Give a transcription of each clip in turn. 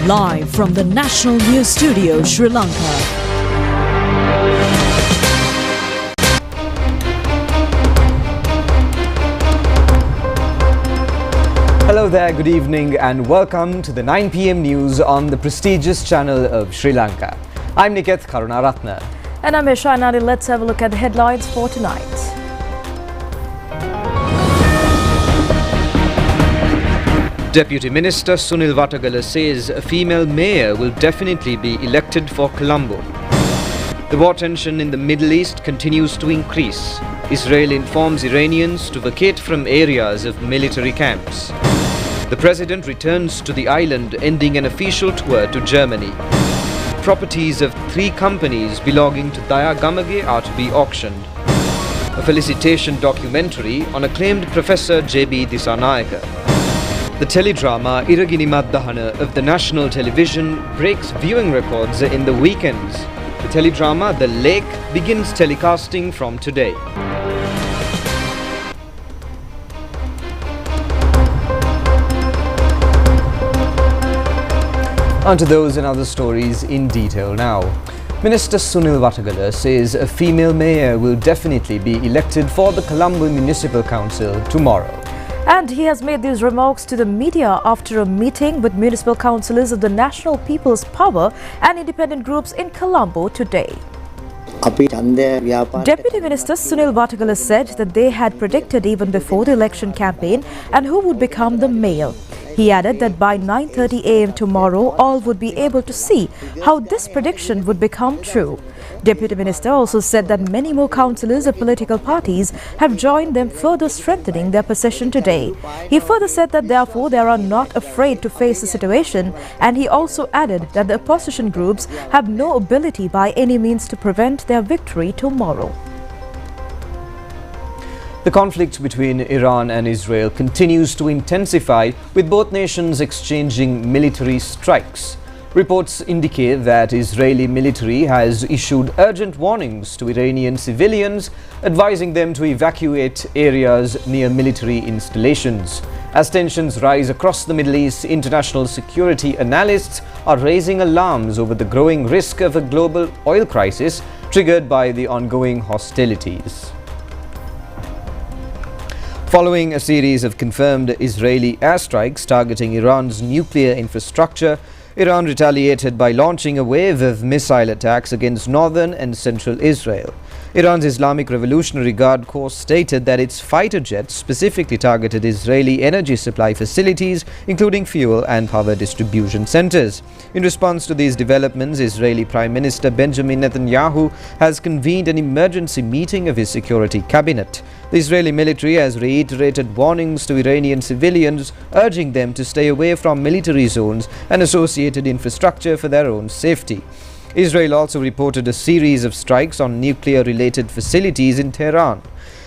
Live from the National News Studio, Sri Lanka. Hello there, good evening and welcome to the 9 p.m. news on the prestigious channel of Sri Lanka. I'm Niket Karunaratne. And I'm Isha Nadi. Let's have a look at the headlines for tonight. Deputy Minister Sunil Vatagala says a female mayor will definitely be elected for Colombo. The war tension in the Middle East continues to increase. Israel informs Iranians to vacate from areas of military camps. The president returns to the island, ending an official tour to Germany. Properties of 3 companies belonging to Daya Gamage are to be auctioned. A felicitation documentary on acclaimed Professor J.B. Dissanayake. The teledrama Iragini Maddahana of the national television breaks viewing records in the weekends. The teledrama The Lake begins telecasting from today. On to those and other stories in detail now. Minister Sunil Vatagala says a female mayor will definitely be elected for the Colombo Municipal Council tomorrow. And he has made these remarks to the media after a meeting with municipal councillors of the National People's Power and independent groups in Colombo today. Deputy Minister Sunil Vatagala said that they had predicted even before the election campaign and who would become the mayor. He added that by 9:30 a.m. tomorrow, all would be able to see how this prediction would become true. Deputy Minister also said that many more councillors of political parties have joined them, further strengthening their position today. He further said that therefore they are not afraid to face the situation, and he also added that the opposition groups have no ability by any means to prevent their victory tomorrow. The conflict between Iran and Israel continues to intensify, with both nations exchanging military strikes. Reports indicate that Israeli military has issued urgent warnings to Iranian civilians, advising them to evacuate areas near military installations. As tensions rise across the Middle East, international security analysts are raising alarms over the growing risk of a global oil crisis triggered by the ongoing hostilities. Following a series of confirmed Israeli airstrikes targeting Iran's nuclear infrastructure, Iran retaliated by launching a wave of missile attacks against northern and central Israel. Iran's Islamic Revolutionary Guard Corps stated that its fighter jets specifically targeted Israeli energy supply facilities, including fuel and power distribution centers. In response to these developments, Israeli Prime Minister Benjamin Netanyahu has convened an emergency meeting of his security cabinet. The Israeli military has reiterated warnings to Iranian civilians, urging them to stay away from military zones and associated infrastructure for their own safety. Israel also reported a series of strikes on nuclear-related facilities in Tehran.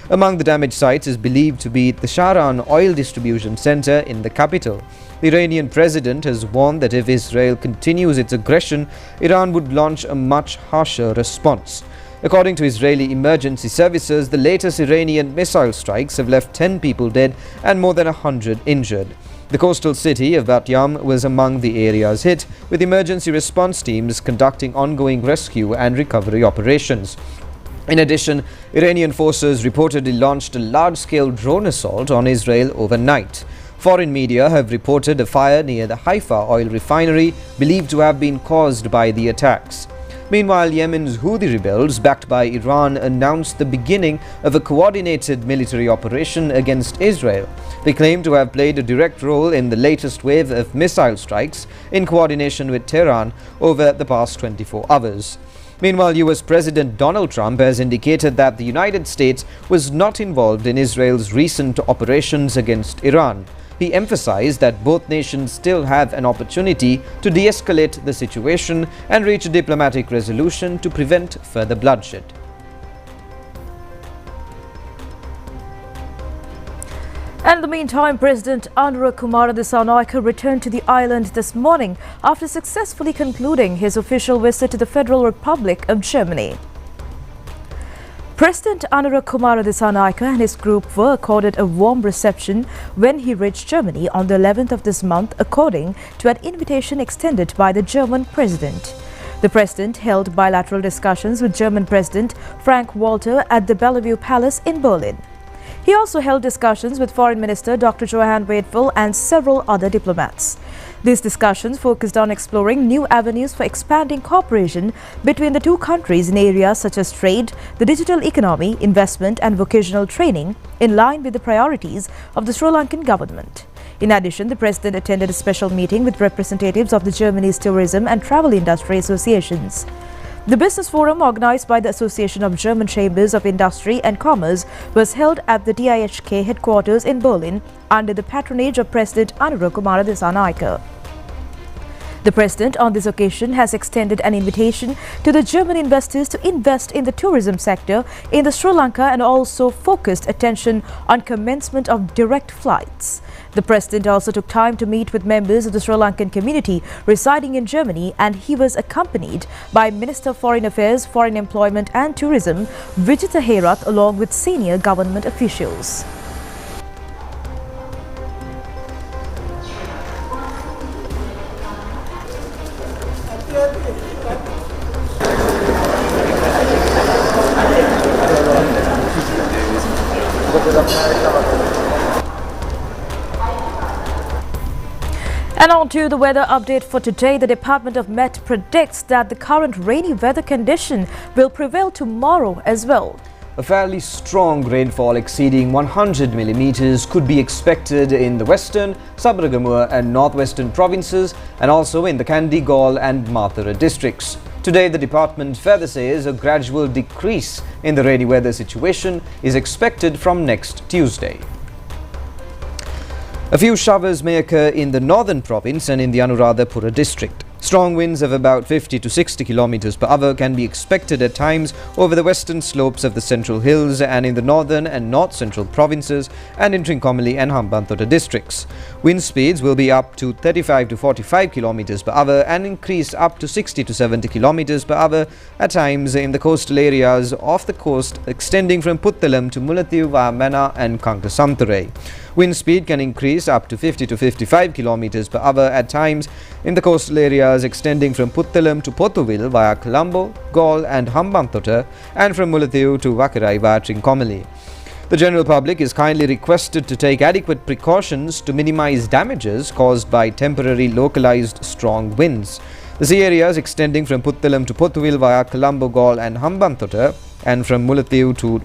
Among the damaged sites is believed to be the Shahran oil distribution center in the capital. The Iranian president has warned that if Israel continues its aggression, Iran would launch a much harsher response. According to Israeli emergency services, the latest Iranian missile strikes have left 10 people dead and more than 100 injured. The coastal city of Bat Yam was among the areas hit, with emergency response teams conducting ongoing rescue and recovery operations. In addition, Iranian forces reportedly launched a large-scale drone assault on Israel overnight. Foreign media have reported a fire near the Haifa oil refinery, believed to have been caused by the attacks. Meanwhile, Yemen's Houthi rebels, backed by Iran, announced the beginning of a coordinated military operation against Israel. They claim to have played a direct role in the latest wave of missile strikes in coordination with Tehran over the past 24 hours. Meanwhile, US President Donald Trump has indicated that the United States was not involved in Israel's recent operations against Iran. He emphasized that both nations still have an opportunity to de-escalate the situation and reach a diplomatic resolution to prevent further bloodshed. And in the meantime, President Anura Kumara Dissanayake returned to the island this morning after successfully concluding his official visit to the Federal Republic of Germany. President Anurakumara Dissanayake and his group were accorded a warm reception when he reached Germany on the 11th of this month, according to an invitation extended by the German president. The president held bilateral discussions with German President Frank-Walter at the Bellevue Palace in Berlin. He also held discussions with Foreign Minister Dr. Johann Waidfeld and several other diplomats. These discussions focused on exploring new avenues for expanding cooperation between the two countries in areas such as trade, the digital economy, investment and vocational training, in line with the priorities of the Sri Lankan government. In addition, the president attended a special meeting with representatives of the Germany's tourism and travel industry associations. The business forum, organized by the Association of German Chambers of Industry and Commerce, was held at the DIHK headquarters in Berlin under the patronage of President Anurakumara Dissanayake. The president on this occasion has extended an invitation to the German investors to invest in the tourism sector in the Sri Lanka and also focused attention on commencement of direct flights. The president also took time to meet with members of the Sri Lankan community residing in Germany, and he was accompanied by Minister of Foreign Affairs, Foreign Employment and Tourism Vijitha Herath along with senior government officials. And on to the weather update for today. The Department of Met predicts that the current rainy weather condition will prevail tomorrow as well. A fairly strong rainfall exceeding 100 millimeters could be expected in the western, Sabaragamuwa and northwestern provinces and also in the Kandy, Galle and Mathura districts. Today, the department further says a gradual decrease in the rainy weather situation is expected from next Tuesday. A few showers may occur in the northern province and in the Anuradhapura district. Strong winds of about 50 to 60 km per hour can be expected at times over the western slopes of the central hills and in the northern and north-central provinces and in Trincomalee and Hambantota districts. Wind speeds will be up to 35 to 45 km per hour and increase up to 60 to 70 km per hour at times in the coastal areas off the coast extending from Puttalam to Mullaitivu, Vamana and Kankasanthurei. Wind speed can increase up to 50 to 55 km per hour at times in the coastal areas extending from Puttalam to Pothuville via Colombo, Galle and Hambantota and from Mullaitivu to Wakarai via Trincomalee. The general public is kindly requested to take adequate precautions to minimize damages caused by temporary localized strong winds. The sea areas extending from Puttalam to Pothuville via Colombo, Galle and Hambantota and from Mullaitivu to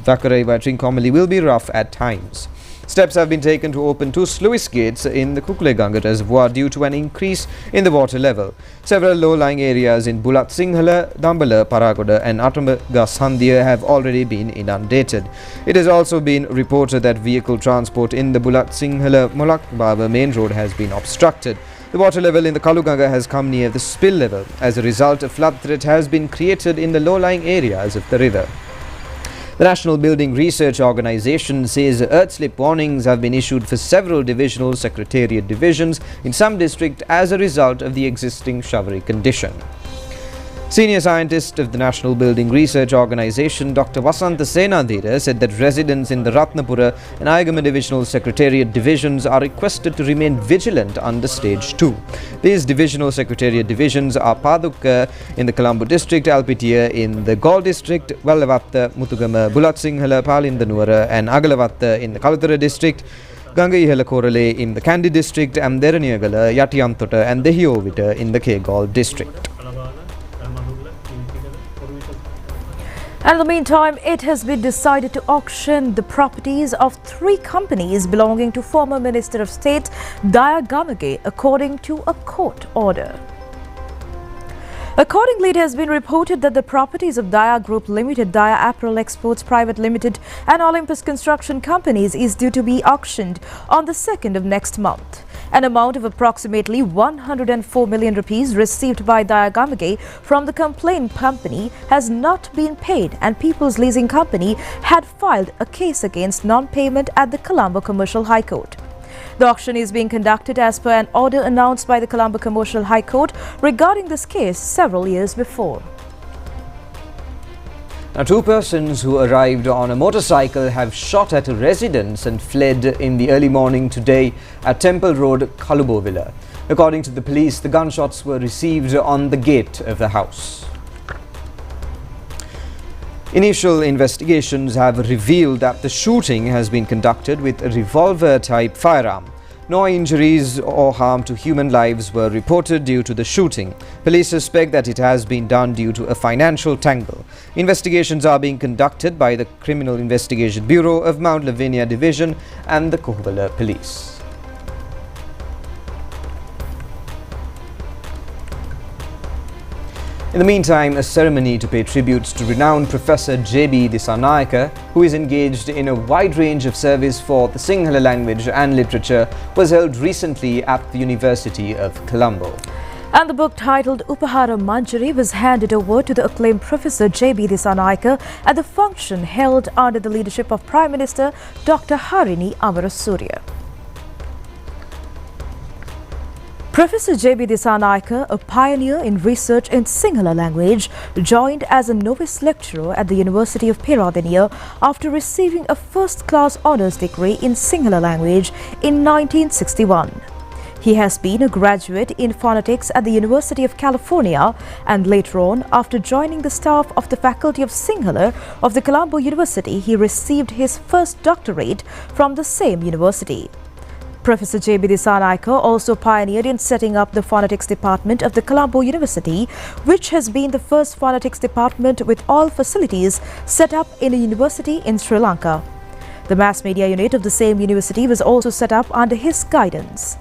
Wakarai via Trincomalee will be rough at times. Steps have been taken to open 2 sluice gates in the Kukuleganga reservoir due to an increase in the water level. Several low-lying areas in Bulat Sinhala, Dambala, Paragoda and Atamagasandhya have already been inundated. It has also been reported that vehicle transport in the Bulat Sinhala Molak Baba main road has been obstructed. The water level in the Kaluganga has come near the spill level. As a result, a flood threat has been created in the low-lying areas of the river. The National Building Research Organisation says earth slip warnings have been issued for several divisional secretariat divisions in some districts as a result of the existing showery condition. Senior scientist of the National Building Research Organisation, Dr. Vasanta Senadhira, said that residents in the Ratnapura and Ayagama Divisional Secretariat divisions are requested to remain vigilant under Stage 2. These divisional secretariat divisions are Padukka in the Colombo district, Alpitia in the Galle district, Vallavatta, Mutugama, Bulat Sinhala, Palindanuara and Agalavatta in the Kaluthara district, Gangaihala Korale in the Kandy district and Deraniyagala, Yatiyantota and Dehiovita in the Galle district. And in the meantime, it has been decided to auction the properties of 3 companies belonging to former Minister of State Daya Gamage according to a court order. Accordingly, it has been reported that the properties of Daya Group Limited, Daya Apparel Exports Private Limited and Olympus Construction Companies is due to be auctioned on the 2nd of next month. An amount of approximately 104 million rupees received by Daya Gamage from the complaint company has not been paid, and People's Leasing Company had filed a case against non-payment at the Colombo Commercial High Court. The auction is being conducted as per an order announced by the Colombo Commercial High Court regarding this case several years before. Now, two persons who arrived on a motorcycle have shot at a residence and fled in the early morning today at Temple Road, Colombo Villa. According to the police, the gunshots were received on the gate of the house. Initial investigations have revealed that the shooting has been conducted with a revolver-type firearm. No injuries or harm to human lives were reported due to the shooting. Police suspect that it has been done due to a financial tangle. Investigations are being conducted by the Criminal Investigation Bureau of Mount Lavinia Division and the Kohvala Police. In the meantime, a ceremony to pay tributes to renowned Professor J.B. Dissanayake, who is engaged in a wide range of service for the Sinhala language and literature, was held recently at the University of Colombo. And the book titled Upahara Manjari was handed over to the acclaimed Professor J.B. Dissanayake at the function held under the leadership of Prime Minister Dr. Harini Amarasuriya. Professor J.B. Dissanayake, a pioneer in research in Sinhala language, joined as a novice lecturer at the University of Peradeniya after receiving a first-class honours degree in Sinhala language in 1961. He has been a graduate in phonetics at the University of California and later on, after joining the staff of the Faculty of Sinhala of the Colombo University, he received his first doctorate from the same university. Professor J.B. Dissanayake also pioneered in setting up the phonetics department of the Colombo University, which has been the first phonetics department with all facilities set up in a university in Sri Lanka. The mass media unit of the same university was also set up under his guidance.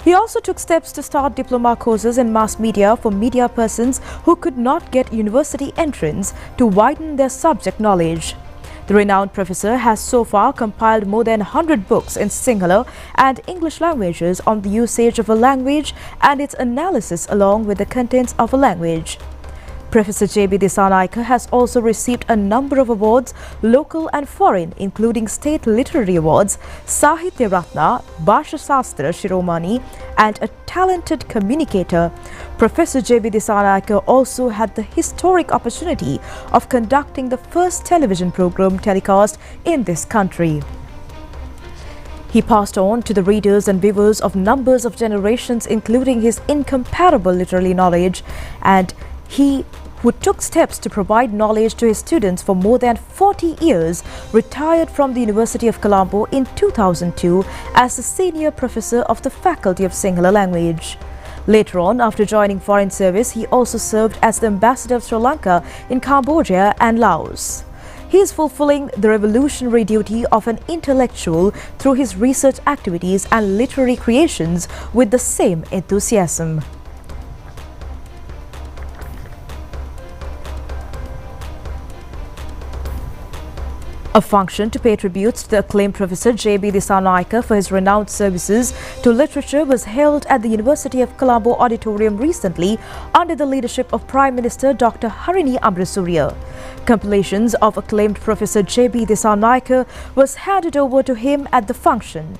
He also took steps to start diploma courses in mass media for media persons who could not get university entrance to widen their subject knowledge. The renowned professor has so far compiled more than 100 books in Sinhala and English languages on the usage of a language and its analysis along with the contents of a language. Professor J.B. Dissanayake has also received a number of awards, local and foreign, including state literary awards, Sahitya Ratna, Bhasha Sastra Shiromani, and a talented communicator. Professor J.B. Dissanayake also had the historic opportunity of conducting the first television program telecast in this country. He passed on to the readers and viewers of numbers of generations, including his incomparable literary knowledge, and he who took steps to provide knowledge to his students for more than 40 years, retired from the University of Colombo in 2002 as a senior professor of the Faculty of Sinhala Language. Later on, after joining foreign service, he also served as the ambassador of Sri Lanka in Cambodia and Laos. He is fulfilling the revolutionary duty of an intellectual through his research activities and literary creations with the same enthusiasm. A function to pay tributes to the acclaimed Professor J.B. Dissanayake for his renowned services to literature was held at the University of Colombo Auditorium recently under the leadership of Prime Minister Dr. Harini Amarasuriya. Compilations of acclaimed Professor J.B. Dissanayake was handed over to him at the function.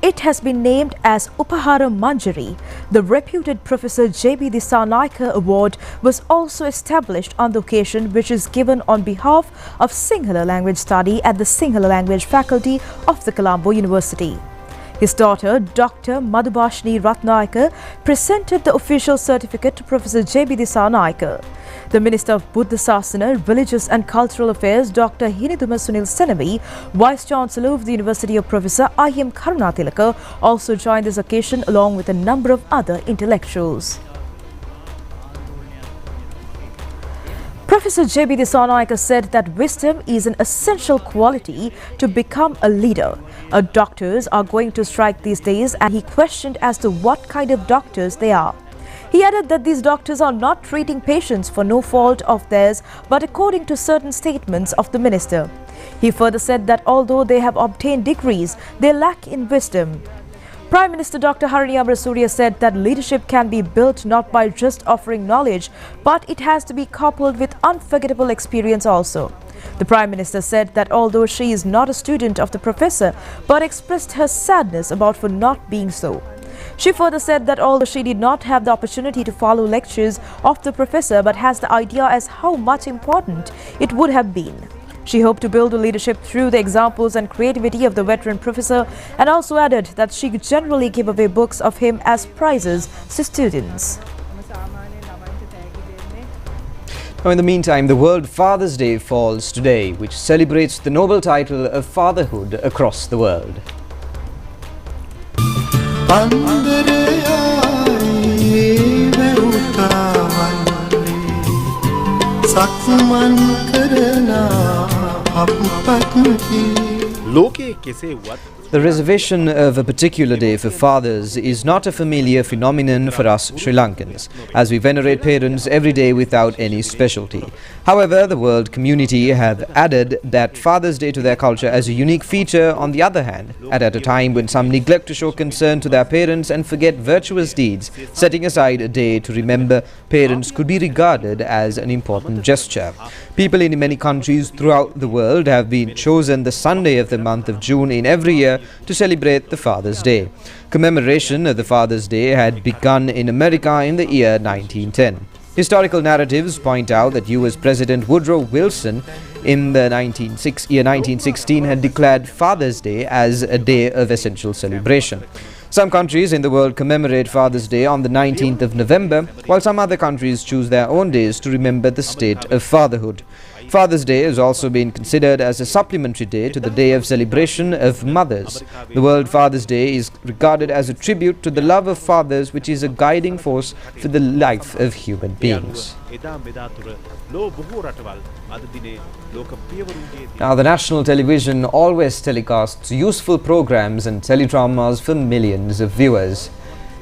It has been named as Upahara Manjari. The reputed Professor J.B. Dissanayake Award was also established on the occasion, which is given on behalf of Sinhala language study at the Sinhala language faculty of the Colombo University. His daughter, Dr. Madhubhashini Ratnayake, presented the official certificate to Professor J.B. Dissanayake. The Minister of Buddha Sasana, Religious and Cultural Affairs, Dr. Hiniduma Sunil Senami, Vice-Chancellor of the University of Professor I.M. Karunatilaka, also joined this occasion along with a number of other intellectuals. Professor J.B. Dissanayake said that wisdom is an essential quality to become a leader. Doctors are going to strike these days, and he questioned as to what kind of doctors they are. He added that these doctors are not treating patients for no fault of theirs, but according to certain statements of the minister. He further said that although they have obtained degrees, they lack in wisdom. Prime Minister Dr. Harini Amarasuriya said that leadership can be built not by just offering knowledge, but it has to be coupled with unforgettable experience also. The Prime Minister said that although she is not a student of the professor, but expressed her sadness about for not being so. She further said that although she did not have the opportunity to follow lectures of the professor, but has the idea as how much important it would have been. She hoped to build a leadership through the examples and creativity of the veteran professor, and also added that she generally gave away books of him as prizes to students. Now, in the meantime, the World Father's Day falls today, which celebrates the noble title of fatherhood across the world. The reservation of a particular day for fathers is not a familiar phenomenon for us Sri Lankans, as we venerate parents every day without any specialty. However, the world community have added that Father's Day to their culture as a unique feature on the other hand, at a time when some neglect to show concern to their parents and forget virtuous deeds. Setting aside a day to remember parents could be regarded as an important gesture. People in many countries throughout the world have been chosen the Sunday of the month of June in every year to celebrate the Father's Day. Commemoration of the Father's Day had begun in America in the year 1910. Historical narratives point out that US President Woodrow Wilson in the year 1916 had declared Father's Day as a day of essential celebration. Some countries in the world commemorate Father's Day on the 19th of November, while some other countries choose their own days to remember the state of fatherhood. Father's Day has also been considered as a supplementary day to the Day of Celebration of Mothers. The World Father's Day is regarded as a tribute to the love of fathers, which is a guiding force for the life of human beings. Now, the national television always telecasts useful programs and teledramas for millions of viewers.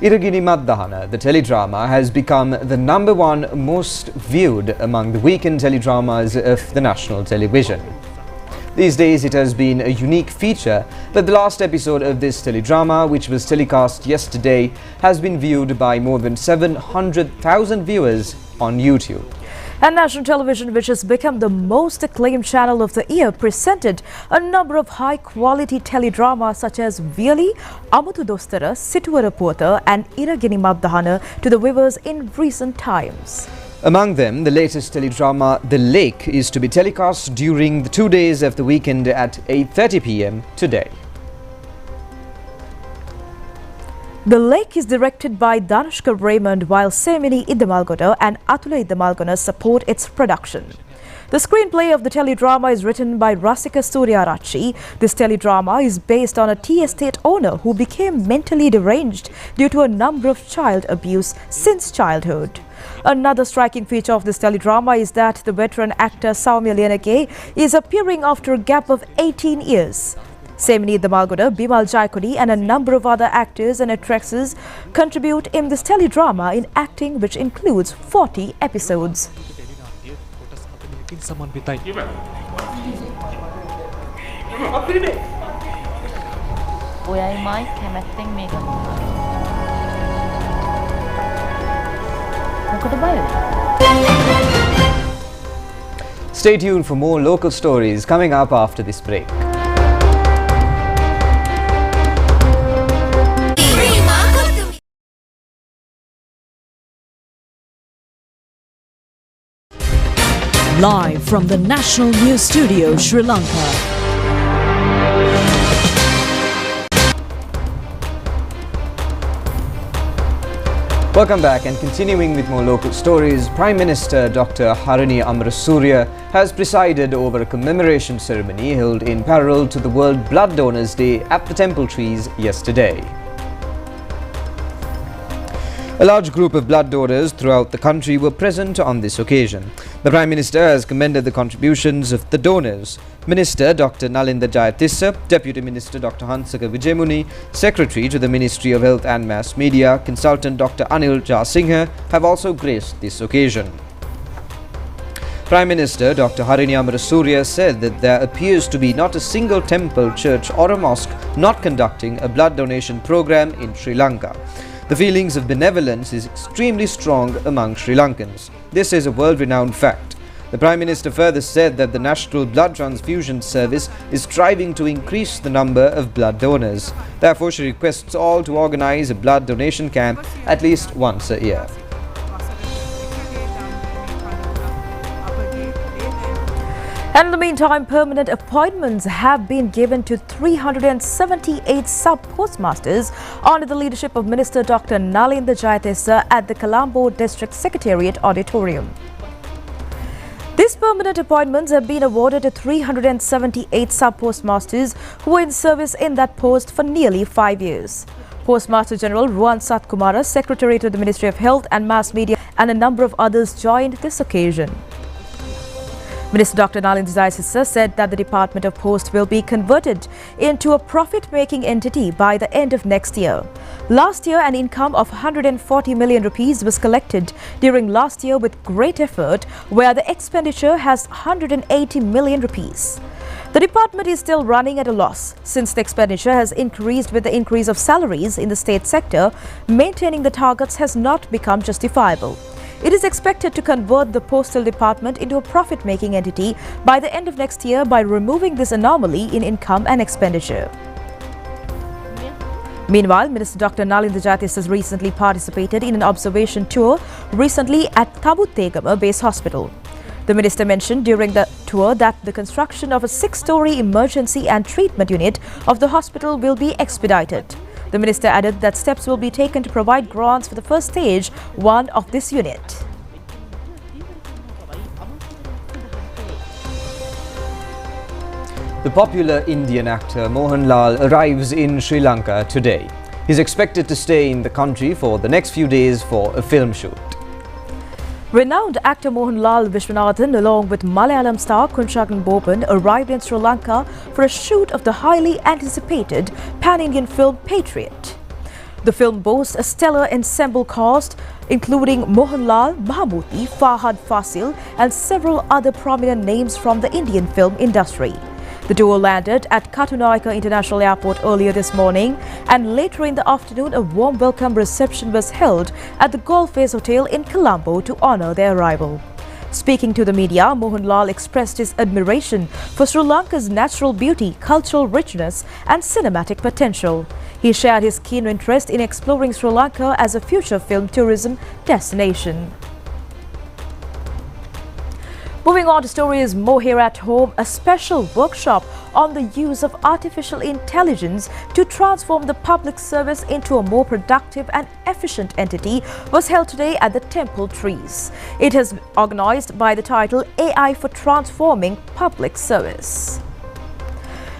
Iragini Maddahana, the teledrama, has become the #1 most viewed among the weekend teledramas of the national television. These days it has been a unique feature that the last episode of this teledrama, which was telecast yesterday, has been viewed by more than 700,000 viewers on YouTube. And national television, which has become the most acclaimed channel of the year, presented a number of high-quality teledramas such as Viyali, Amuthu Dostara, Situvara Puwata and Iragini Maddahana to the viewers in recent times. Among them, the latest teledrama, The Lake, is to be telecast during the 2 days of the weekend at 8:30 p.m. today. The Lake is directed by Danushka Raymond, while Semini Iddamalgona and Atula Iddamalgona support its production. The screenplay of the teledrama is written by Rasika Suryarachi. This teledrama is based on a tea estate owner who became mentally deranged due to a number of child abuse since childhood. Another striking feature of this teledrama is that the veteran actor Saumya Lianake is appearing after a gap of 18 years. Semini Iddamalgona, Bimal Jaikodi and a number of other actors and actresses contribute in this teledrama in acting, which includes 40 episodes. Stay tuned for more local stories coming up after this break. Live from the National News Studio, Sri Lanka. Welcome back, and continuing with more local stories, Prime Minister Dr. Harini Amarasuriya has presided over a commemoration ceremony held in parallel to the World Blood Donors Day at the Temple Trees yesterday. A large group of blood donors throughout the country were present on this occasion. The Prime Minister has commended the contributions of the donors. Minister Dr. Nalinda Jayatissa, Deputy Minister Dr. Hansaka Vijayamuni, Secretary to the Ministry of Health and Mass Media, Consultant Dr. Anil Jasinghe have also graced this occasion. Prime Minister Dr. Harini Amarasuriya said that there appears to be not a single temple, church or a mosque not conducting a blood donation program in Sri Lanka. The feelings of benevolence is extremely strong among Sri Lankans. This is a world-renowned fact. The Prime Minister further said that the National Blood Transfusion Service is striving to increase the number of blood donors. Therefore, she requests all to organize a blood donation camp at least once a year. And in the meantime, permanent appointments have been given to 378 sub-postmasters under the leadership of Minister Dr. Nalinda Jayatissa at the Colombo District Secretariat Auditorium. These permanent appointments have been awarded to 378 sub-postmasters who were in service in that post for nearly 5 years. Postmaster General Ruan Satkumara, Secretary to the Ministry of Health and Mass Media, and a number of others joined this occasion. Minister Dr. Nalinda Jayatissa said that the Department of Post will be converted into a profit-making entity by the end of next year. Last year, an income of 140 million rupees was collected during last year with great effort, where the expenditure has 180 million rupees. The department is still running at a loss since the expenditure has increased with the increase of salaries in the state sector. Maintaining the targets has not become justifiable. It is expected to convert the Postal Department into a profit-making entity by the end of next year by removing this anomaly in income and expenditure. Meanwhile, Minister Dr. Nalinda Jayatissa has recently participated in an observation tour recently at Tabutegama Base Hospital. The minister mentioned during the tour that the construction of a 6-story emergency and treatment unit of the hospital will be expedited. The minister added that steps will be taken to provide grants for the first stage 1 of this unit. The popular Indian actor Mohanlal arrives in Sri Lanka today. He is expected to stay in the country for the next few days for a film shoot. Renowned actor Mohanlal Vishwanathan along with Malayalam star Kunshagan Boban arrived in Sri Lanka for a shoot of the highly anticipated pan-Indian film Patriot. The film boasts a stellar ensemble cast including Mohanlal, Mahamudi, Fahad Fasil and several other prominent names from the Indian film industry. The duo landed at Katunayake International Airport earlier this morning, and later in the afternoon a warm welcome reception was held at the Golf Face Hotel in Colombo to honour their arrival. Speaking to the media, Mohanlal expressed his admiration for Sri Lanka's natural beauty, cultural richness and cinematic potential. He shared his keen interest in exploring Sri Lanka as a future film tourism destination. Moving on to stories more here at home, a special workshop on the use of artificial intelligence to transform the public service into a more productive and efficient entity was held today at the Temple Trees. It is organized by the title AI for Transforming Public Service.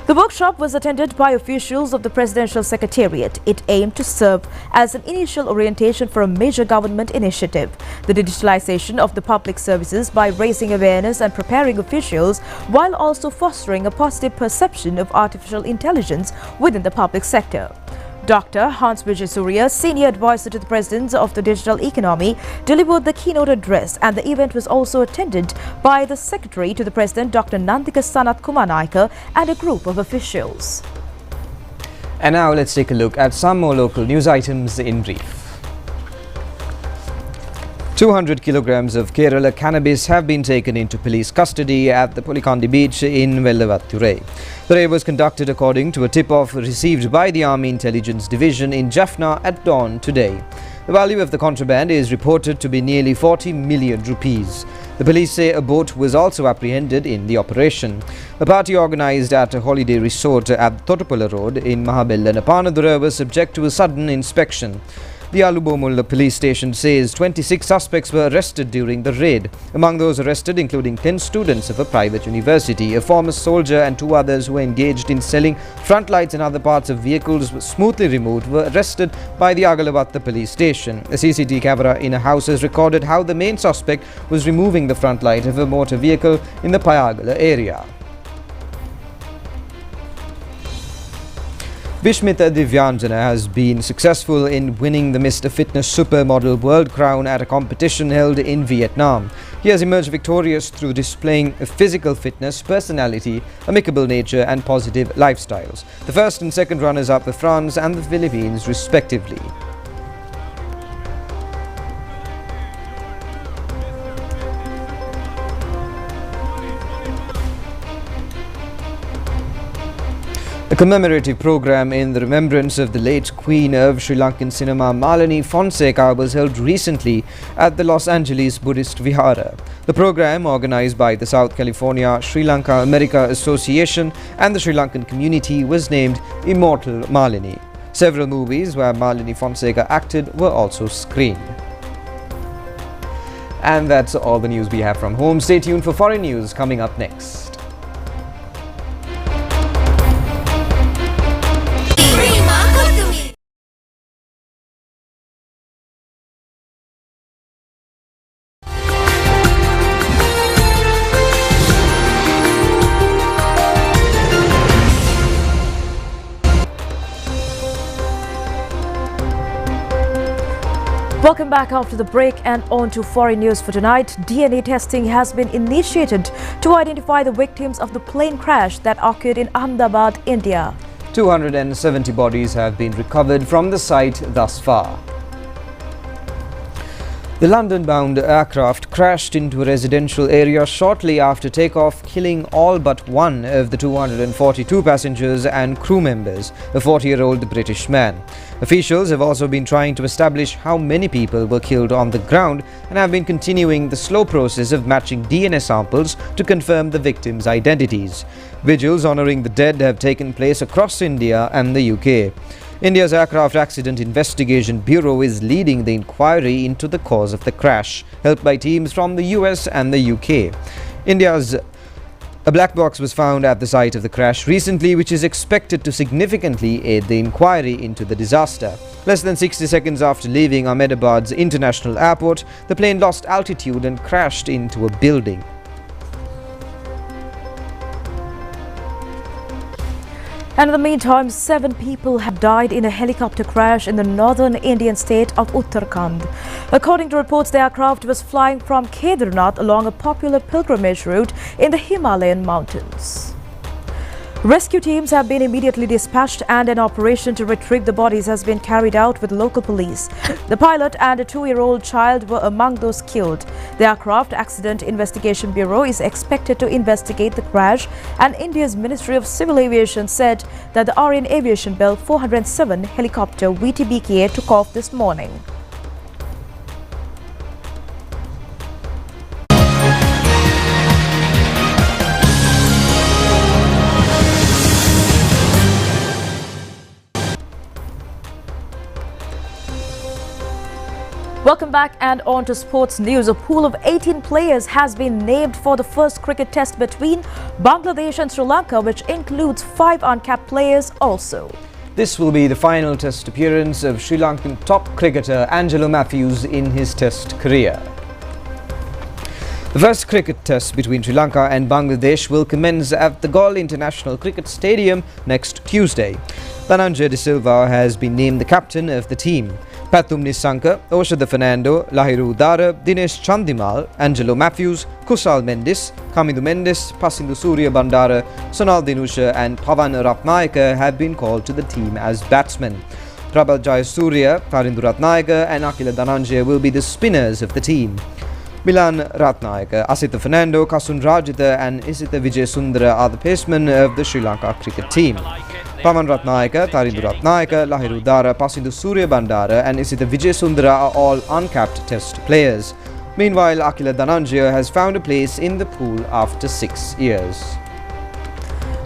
The workshop was attended by officials of the Presidential Secretariat. It aimed to serve as an initial orientation for a major government initiative, the digitalization of the public services, by raising awareness and preparing officials while also fostering a positive perception of artificial intelligence within the public sector. Dr. Hans Vijay Surya, Senior Advisor to the President of the Digital Economy, delivered the keynote address, and the event was also attended by the Secretary to the President, Dr. Nandika Sanat Kumar Naika, and a group of officials. And now let's take a look at some more local news items in brief. 200 kilograms of Kerala cannabis have been taken into police custody at the Polikandi beach in Vellavatture. The raid was conducted according to a tip-off received by the Army Intelligence Division in Jaffna at dawn today. The value of the contraband is reported to be nearly 40 million rupees. The police say a boat was also apprehended in the operation. A party organised at a holiday resort at Thotapula Road in Mahabella, Napanadura was subject to a sudden inspection. The Alubomulla police station says 26 suspects were arrested during the raid. Among those arrested including 10 students of a private university, a former soldier and 2 others who were engaged in selling front lights and other parts of vehicles smoothly removed were arrested by the Agalavatta police station. A CCTV camera in a house has recorded how the main suspect was removing the front light of a motor vehicle in the Payagala area. Vishmita Divyanjana has been successful in winning the Mr. Fitness Supermodel World Crown at a competition held in Vietnam. He has emerged victorious through displaying physical fitness, personality, amicable nature and positive lifestyles. The first and second runners-up were France and the Philippines respectively. commemorative program in the remembrance of the late Queen of Sri Lankan cinema Malini Fonseca was held recently at the Los Angeles Buddhist Vihara. The program, organized by the South California Sri Lanka America Association and the Sri Lankan community, was named Immortal Malini. Several movies where Malini Fonseca acted were also screened. And that's all the news we have from home. Stay tuned for foreign news coming up next. Welcome back after the break and on to foreign news for tonight. DNA testing has been initiated to identify the victims of the plane crash that occurred in Ahmedabad, India. 270 bodies have been recovered from the site thus far. The London-bound aircraft crashed into a residential area shortly after takeoff, killing all but one of the 242 passengers and crew members, a 40-year-old British man. Officials have also been trying to establish how many people were killed on the ground and have been continuing the slow process of matching DNA samples to confirm the victims' identities. Vigils honouring the dead have taken place across India and the UK. India's Aircraft Accident Investigation Bureau is leading the inquiry into the cause of the crash, helped by teams from the US and the UK. A black box was found at the site of the crash recently, which is expected to significantly aid the inquiry into the disaster. Less than 60 seconds after leaving Ahmedabad's international airport, the plane lost altitude and crashed into a building. And in the meantime, 7 people have died in a helicopter crash in the northern Indian state of Uttarakhand. According to reports, the aircraft was flying from Kedarnath along a popular pilgrimage route in the Himalayan mountains. Rescue teams have been immediately dispatched and an operation to retrieve the bodies has been carried out with local police. The pilot and a 2-year-old child were among those killed. The Aircraft Accident Investigation Bureau is expected to investigate the crash, and India's Ministry of Civil Aviation said that the Aryan Aviation Bell 407 helicopter VTBKA took off this morning. Welcome back and on to sports news. A pool of 18 players has been named for the first cricket test between Bangladesh and Sri Lanka, which includes 5 uncapped players also. This will be the final test appearance of Sri Lankan top cricketer Angelo Matthews in his test career. The first cricket test between Sri Lanka and Bangladesh will commence at the Galle International Cricket Stadium next Tuesday. Dhananjay De Silva has been named the captain of the team. Pathum Nissanka, Oshada Fernando, Lahiru Dara, Dinesh Chandimal, Angelo Matthews, Kusal Mendis, Kamidu Mendes, Pasindu Surya Bandara, Sonal Dinusha and Pavan Ratnayaka have been called to the team as batsmen. Prabal Jayasuriya, Parindu Ratnayaka and Akila Dhananjay will be the spinners of the team. Milan Ratnayaka, Asita Fernando, Kasun Rajitha and Isita Vijayasundara are the pacemen of the Sri Lanka cricket team. Pavan Ratnayaka, Parindu Ratnayaka, Lahiru Dara, Pasindu Surya Bandara and Isita Vijayasundara are all uncapped test players. Meanwhile, Akila Dhananjay has found a place in the pool after 6 years.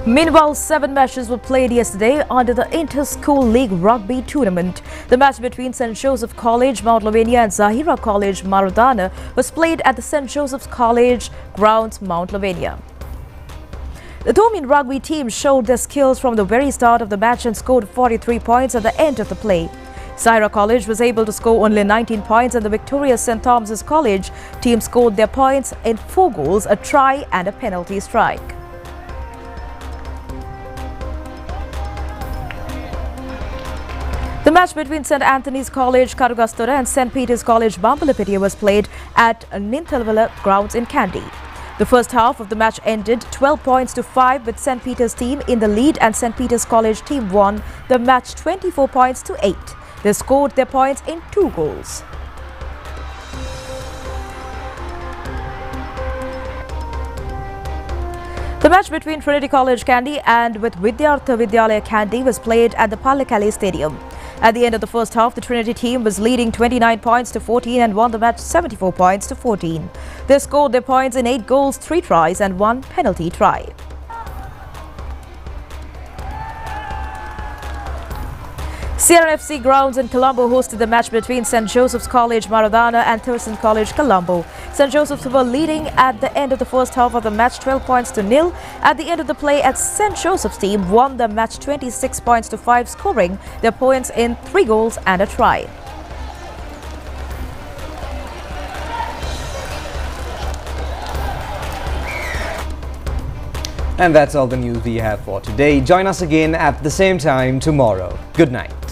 Meanwhile, 7 matches were played yesterday under the Inter-School League Rugby Tournament. The match between St. Joseph's College, Mount Lavinia and Zahira College, Maradana was played at the St. Joseph's College grounds, Mount Lavinia. The Tomin rugby team showed their skills from the very start of the match and scored 43 points at the end of the play. Zahira College was able to score only 19 points and the victorious St. Thomas's College team scored their points in 4 goals, a try and a penalty strike. The match between St. Anthony's College, Karugastora and St. Peter's College, Bambalapitiya was played at Ninthalwala grounds in Kandy. The first half of the match ended 12 points to 5 with St. Peter's team in the lead and St. Peter's College team won the match 24 points to 8. They scored their points in 2 goals. The match between Trinity College Kandy and with Vidyartha Vidyalaya Kandy was played at the Pallekele Stadium. At the end of the first half, the Trinity team was leading 29 points to 14 and won the match 74 points to 14. They scored their points in 8 goals, 3 tries and 1 penalty try. CRFC grounds in Colombo hosted the match between St. Joseph's College Maradana and Thurston College Colombo. St. Joseph's were leading at the end of the first half of the match 12 points to 0. At the end of the play, St. Joseph's team won the match 26 points to 5, scoring their points in 3 goals and a try. And that's all the news we have for today. Join us again at the same time tomorrow. Good night.